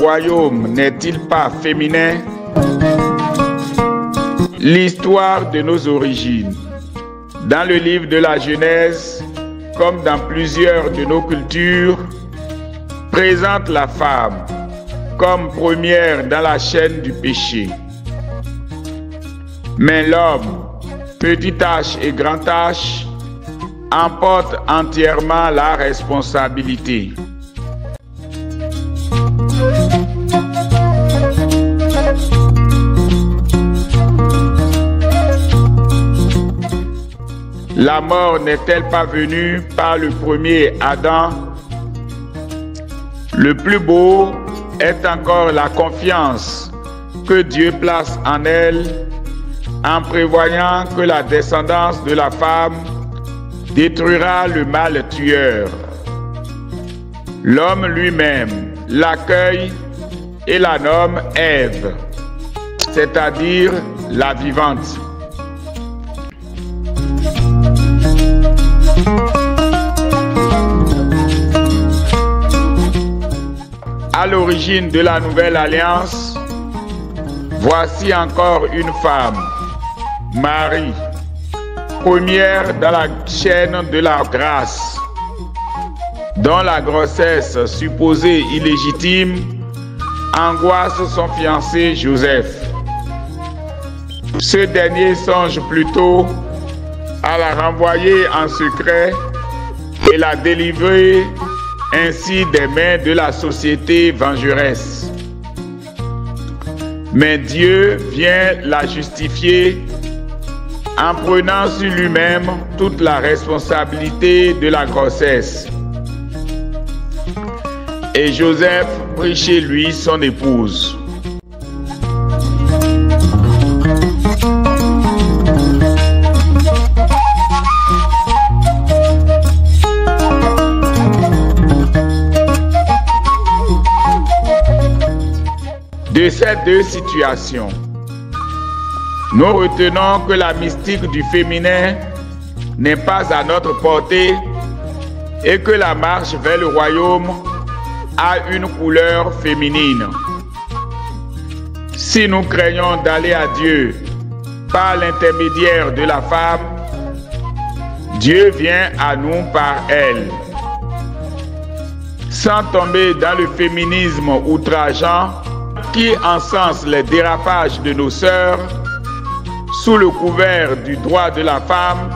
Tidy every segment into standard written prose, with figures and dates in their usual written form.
royaume n'est-il pas féminin? L'histoire de nos origines. Dans le livre de la Genèse, comme dans plusieurs de nos cultures, présente la femme comme première dans la chaîne du péché. Mais l'homme, petit h et grand H, emporte entièrement la responsabilité. La mort n'est-elle pas venue par le premier Adam? Le plus beau est encore la confiance que Dieu place en elle, en prévoyant que la descendance de la femme détruira le mal tueur. L'homme lui-même l'accueille et la nomme Ève, c'est-à-dire la vivante. À l'origine de la nouvelle alliance, voici encore une femme, Marie, première dans la chaîne de la grâce, dont la grossesse supposée illégitime angoisse son fiancé Joseph. Ce dernier songe plutôt à la renvoyer en secret et la délivrer ainsi des mains de la société vengeresse. Mais Dieu vient la justifier en prenant sur lui-même toute la responsabilité de la grossesse. Et Joseph prit chez lui son épouse. De ces deux situations, nous retenons que la mystique du féminin n'est pas à notre portée et que la marche vers le royaume a une couleur féminine. Si nous craignons d'aller à Dieu par l'intermédiaire de la femme, Dieu vient à nous par elle. Sans tomber dans le féminisme outrageant qui encense les dérapages de nos sœurs, sous le couvert du droit de la femme,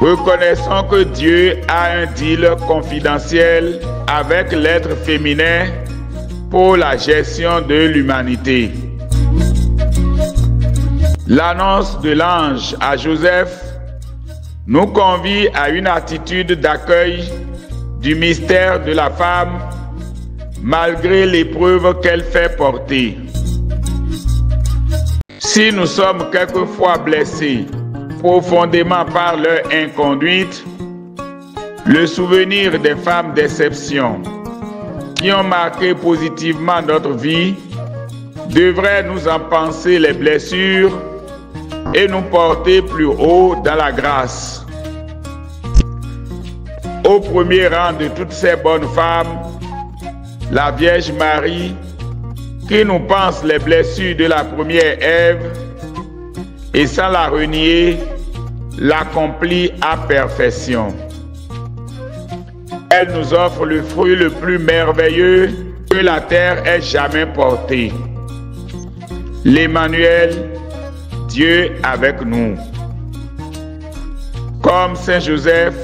reconnaissons que Dieu a un deal confidentiel avec l'être féminin pour la gestion de l'humanité. L'annonce de l'ange à Joseph nous convie à une attitude d'accueil du mystère de la femme malgré l'épreuve qu'elle fait porter. Si nous sommes quelquefois blessés profondément par leur inconduite, le souvenir des femmes d'exception qui ont marqué positivement notre vie devrait nous en penser les blessures et nous porter plus haut dans la grâce. Au premier rang de toutes ces bonnes femmes, la Vierge Marie, qui nous pense les blessures de la première Ève et sans la renier, l'accomplit à perfection. Elle nous offre le fruit le plus merveilleux que la terre ait jamais porté. L'Emmanuel, Dieu avec nous. Comme Saint Joseph,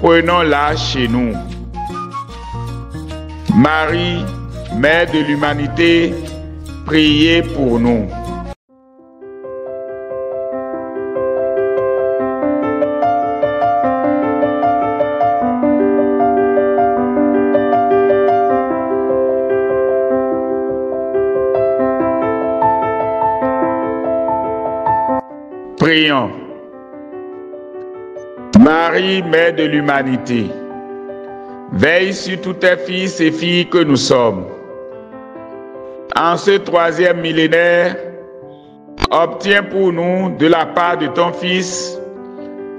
prenons-la chez nous. Marie, Mère de l'humanité, priez pour nous. Prions. Marie, Mère de l'humanité, veille sur tous tes fils et filles que nous sommes. En ce troisième millénaire, obtiens pour nous, de la part de ton Fils,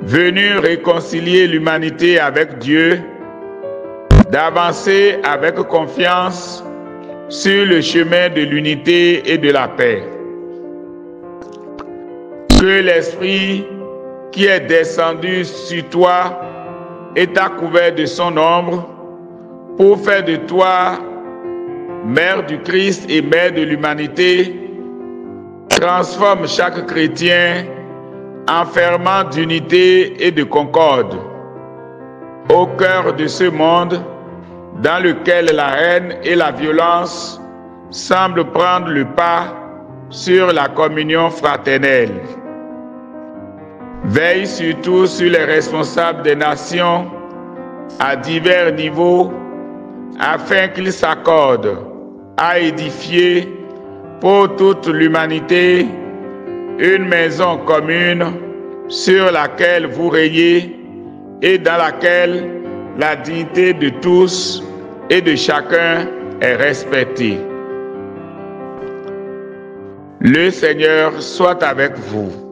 venu réconcilier l'humanité avec Dieu, d'avancer avec confiance sur le chemin de l'unité et de la paix. Que l'Esprit qui est descendu sur toi et t'a couvert de son ombre pour faire de toi Mère du Christ et Mère de l'humanité, transforme chaque chrétien en ferment d'unité et de concorde au cœur de ce monde dans lequel la haine et la violence semblent prendre le pas sur la communion fraternelle. Veille surtout sur les responsables des nations à divers niveaux afin qu'ils s'accordent à édifier pour toute l'humanité une maison commune sur laquelle vous régnez et dans laquelle la dignité de tous et de chacun est respectée. Le Seigneur soit avec vous.